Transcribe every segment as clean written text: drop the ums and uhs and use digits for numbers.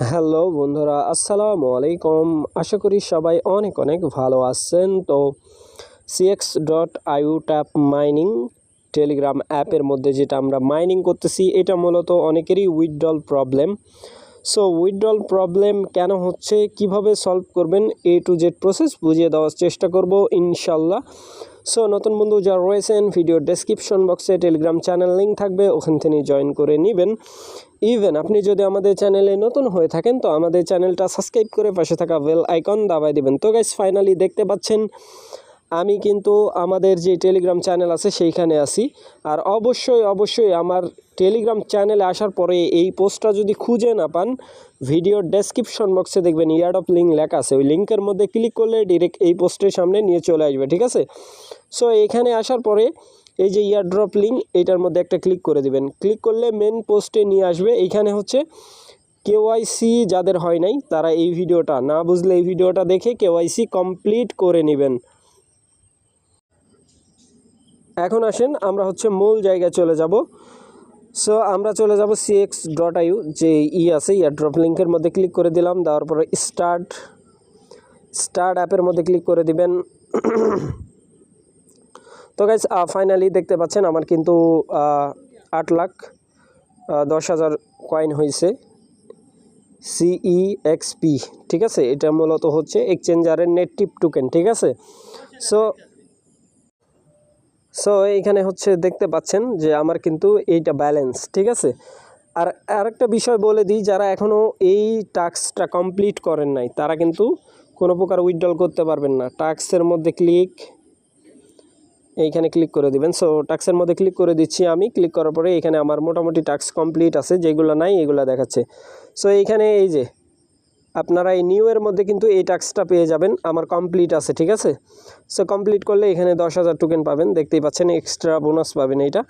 Hello বন্ধুরা, আসসালামু আলাইকুম। আশা করি সবাই অনেক অনেক ভালো আছেন। তো cx.iu ট্যাপ মাইনিং টেলিগ্রাম অ্যাপের মধ্যে যেটা আমরা মাইনিং করতেছি, এটা মূলত অনেকেরই withdrawal problem. So withdrawal problem কেন হচ্ছে, কিভাবে সলভ করবেন, A to Z প্রসেস বুঝিয়ে দেওয়ার চেষ্টা করব ইনশাল্লাহ। সো নতুন বন্ধু যারা রয়েছেন, ভিডিও ডেসক্রিপশন বক্সে টেলিগ্রাম চ্যানেল লিঙ্ক থাকবে, ওখান থেকে জয়েন করে নেবেন। ইভেন আপনি যদি আমাদের চ্যানেলে নতুন হয়ে থাকেন তো আমাদের চ্যানেলটা সাবস্ক্রাইব করে পাশে থাকা বেল আইকন দাবায় দিবেন। তো গাইস, ফাইনালি দেখতে পাচ্ছেন আমি কিন্তু আমাদের যে টেলিগ্রাম চ্যানেল আছে সেইখানে আছি। আর অবশ্যই আমার টেলিগ্রাম চ্যানেলে আসার পরে এই পোস্টটা যদি খুঁজে না পান, ভিডিওর ডেসক্রিপশন বক্সে দেখবেন ইয়ারড্রপ লিঙ্ক লেখা আছে। ওই লিঙ্কের মধ্যে ক্লিক করলে ডিরেক্ট এই পোস্টের সামনে নিয়ে চলে আসবে, ঠিক আছে? সো এখানে আসার পরে এই যে ইয়ারড্রপ লিঙ্ক, এইটার মধ্যে একটা ক্লিক করে দিবেন। ক্লিক করলে মেন পোস্টে নিয়ে আসবে। এইখানে হচ্ছে কেওয়াইসি যাদের হয় নাই তারা এই ভিডিওটা না বুঝলে এই ভিডিওটা দেখে কেওয়াইসি কমপ্লিট করে নেবেন। এখন আসেন আমরা হচ্ছে মূল জায়গায় চলে যাব। সো আমরা চলে যাব cx.iu যে আছে ইয়ারড্রপ লিঙ্কের মধ্যে ক্লিক করে দিলাম। দেওয়ার পরে স্টার্ট অ্যাপের মধ্যে ক্লিক করে দিবেন। তো গাইস, ফাইনালি দেখতে পাচ্ছেন আমার কিন্তু 8,10,000 কয়েন হয়েছে CEXP, ঠিক আছে? এটা মূলত হচ্ছে এক্সচেঞ্জারের নেটিভ টোকেন, ঠিক আছে? সো এইখানে হচ্ছে দেখতে পাচ্ছেন যে আমার কিন্তু এইটা ব্যালেন্স, ঠিক আছে? আর আরেকটা বিষয় বলে দিই, যারা এখনও এই টাস্কটা কমপ্লিট করেন নাই তারা কিন্তু কোনো প্রকার উইথড্রল করতে পারবেন না। টাস্কের মধ্যে এইখানে ক্লিক করে দিবেন। সো টাস্কের মধ্যে ক্লিক করে দিচ্ছি আমি। ক্লিক করার পরে এখানে আমার মোটামুটি টাস্ক কমপ্লিট আছে, যেগুলো নাই এগুলো দেখাচ্ছে। সো এইখানে এই যে আপনারা এই নিউ এর মধ্যে কিন্তু এই টাস্কটা পেয়ে যাবেন, আমার কমপ্লিট আছে, ঠিক আছে? সো কমপ্লিট করলে এখানে 10,000 টোকেন পাবেন, দেখতেই পাচ্ছেন, এক্সট্রা বোনাস পাবেন। এইটা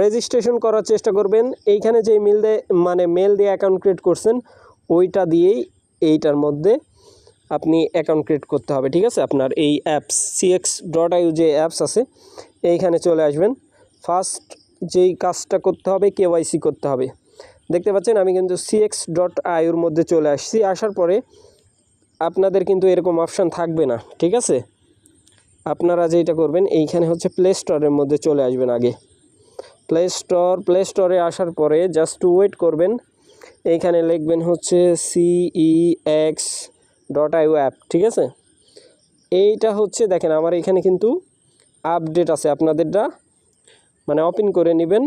রেজিস্ট্রেশন করার চেষ্টা করবেন। এইখানে যে মেল দিয়ে অ্যাকাউন্ট ক্রিয়েট করছেন ওইটা দিয়েই এইটার মধ্যে আপনি অ্যাকাউন্ট ক্রিয়েট করতে হবে, ঠিক আছে? আপনার এই অ্যাপস cx.iu যে অ্যাপস আছে এইখানে চলে আসবেন। ফার্স্ট যেই কাজটা করতে হবে, কেওয়াইসি করতে হবে। দেখতে পাচ্ছেন আমি কিন্তু cx.iuর মধ্যে চলে আসছি। আসার পরে আপনাদের কিন্তু এরকম অপশান থাকবে না, ঠিক আছে? আপনারা যেটা করবেন, এইখানে হচ্ছে প্লে স্টোরের মধ্যে চলে আসবেন। আগে প্লে স্টোরে আসার পরে জাস্ট ওয়েট করবেন। এইখানে লিখবেন হচ্ছে cx.iu অ্যাপ, ঠিক আছে? এইটা হচ্ছে দেখেন আমার এখানে কিন্তু আপডেট আছে, আপনাদেরটা মানে ওপেন করে নেবেন।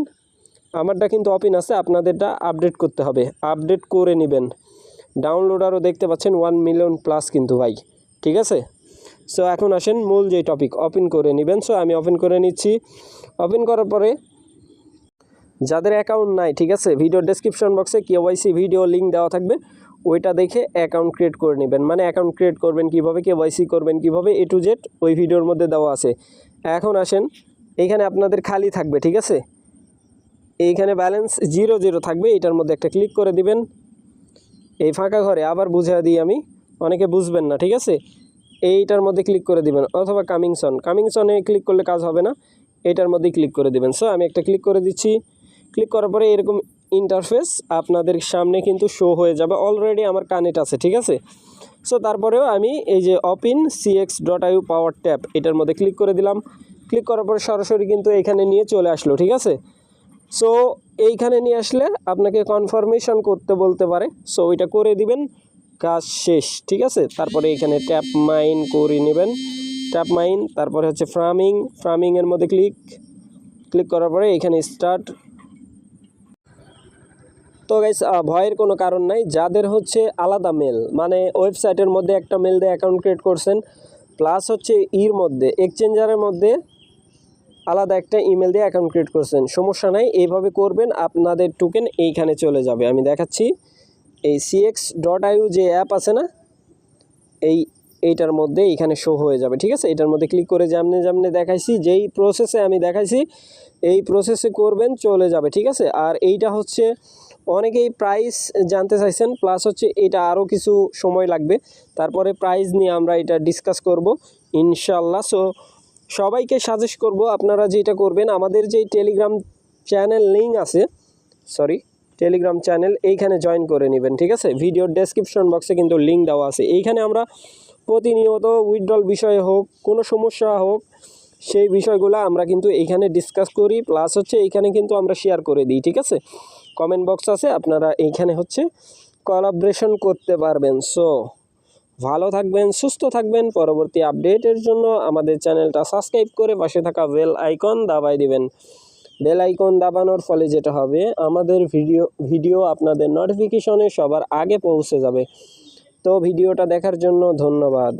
আমারটা কিন্তু ওপেন আছে, আপনাদেরটা আপডেট করতে হবে, আপডেট করে নেবেন। ডাউনলোডারও দেখতে পাচ্ছেন 1 মিলিয়ন প্লাস কিন্তু ভাই, ঠিক আছে? সো এখন আসেন মূল যে টপিক, ওপেন করে নেবেন। সো আমি ওপেন করে নিচ্ছি। ওপেন করার পরে যাদের অ্যাকাউন্ট নাই, ঠিক আছে, ভিডিও ডেসক্রিপশন বক্সে কেওয়াইসি ভিডিও লিঙ্ক দেওয়া থাকবে, ওইটা দেখে অ্যাকাউন্ট ক্রিয়েট করে নেবেন। মানে অ্যাকাউন্ট ক্রিয়েট করবেন কীভাবে, কেওয়াইসি করবেন কীভাবে, A to Z ওই ভিডিওর মধ্যে দেওয়া আছে। এখন আসেন, এইখানে আপনাদের খালি থাকবে, ঠিক আছে? এইখানে ব্যালেন্স 0 থাকবে, এটার মধ্যে একটা ক্লিক করে দিবেন। এই ফাঁকা ঘরে আবার বুঝিয়ে দিই আমি, অনেকে বুঝবেন না, ঠিক আছে? এইটার মধ্যে ক্লিক করে দিবেন, অথবা কামিংসনে ক্লিক করলে কাজ হবে না, এইটার মধ্যে ক্লিক করে দিবেন। সো আমি একটা ক্লিক করে দিচ্ছি। ক্লিক করার পরে এরকম ইন্টারফেস আপনাদের সামনে কিন্তু শো হয়ে যাবে। অলরেডি আমার কানেক্ট আছে, ঠিক আছে? সো তারপরেও আমি এই যে ওপেন cx.iu পাওয়ার ট্যাপ, এটার মধ্যে ক্লিক করে দিলাম। ক্লিক করার পরে সরাসরি কিন্তু এখানে নিয়ে চলে আসলো, ঠিক আছে? সো এইখানে নিয়ে আসলে আপনাকে কনফার্মেশন করতে বলতে পারে, সো ওইটা করে দিবেন, কাজ শেষ, ঠিক আছে? তারপরে এখানে ট্যাপ মাইন করে নেবেন, ট্যাপ মাইন, তারপরে হচ্ছে ফ্রামিংয়ের মধ্যে ক্লিক করার পরে এখানে স্টার্ট। তো গাইস, ভয়ের কোনো কারণ নাই। যাদের হচ্ছে আলাদা মেল, মানে ওয়েবসাইটের মধ্যে একটা মেল দিয়ে অ্যাকাউন্ট ক্রিয়েট করছেন, প্লাস হচ্ছে মধ্যে এক্সচেঞ্জারের মধ্যে আলাদা একটা ইমেল দিয়ে অ্যাকাউন্ট ক্রিয়েট করছেন, সমস্যা নাই, এইভাবে করবেন, আপনাদের টোকেন এইখানে চলে যাবে। আমি দেখাচ্ছি, এই cx.iu যে অ্যাপ আছে না, এইটার মধ্যে এইখানে শো হয়ে যাবে, ঠিক আছে? এটার মধ্যে ক্লিক করে যেমনি দেখাইছি, যেই প্রসেসে আমি দেখাইছি এই প্রসেসে করবেন, চলে যাবে, ঠিক আছে? আর এইটা হচ্ছে অনেকেই প্রাইস জানতে চাইছেন, প্লাস হচ্ছে এটা আরও কিছু সময় লাগবে, তারপরে প্রাইস নিয়ে আমরা এটা ডিসকাস করব ইনশাল্লাহ। সো সবাইকে সাজেস্ট করব আপনারা যেটা করবেন, আমাদের যেই টেলিগ্রাম চ্যানেল লিঙ্ক আছে, টেলিগ্রাম চ্যানেল, এইখানে জয়েন করে নেবেন, ঠিক আছে। ভিডিওর ডেসক্রিপশন বক্সে কিন্তু লিঙ্ক দেওয়া আছে। এইখানে আমরা প্রতিনিয়ত উইথড্রল বিষয়ে হোক, কোনো সমস্যা হোক, সেই বিষয়গুলো আমরা কিন্তু এইখানে ডিসকাস করি, প্লাস হচ্ছে এইখানে কিন্তু আমরা শেয়ার করে দিই, ঠিক আছে। কমেন্ট বক্স আছে, আপনারা এইখানে হচ্ছে কোলাবরেশন করতে পারবেন। সো ভালো থাকবেন, সুস্থ থাকবেন। পরবর্তী আপডেটের জন্য আমাদের চ্যানেলটা সাবস্ক্রাইব করে পাশে থাকা বেল আইকন দাবাই দিবেন। বেল আইকন দাবানোর ফলে যেটা হবে, আমাদের ভিডিও আপনাদের নোটিফিকেশনে সবার আগে পৌঁছে যাবে। তো ভিডিওটা দেখার জন্য ধন্যবাদ।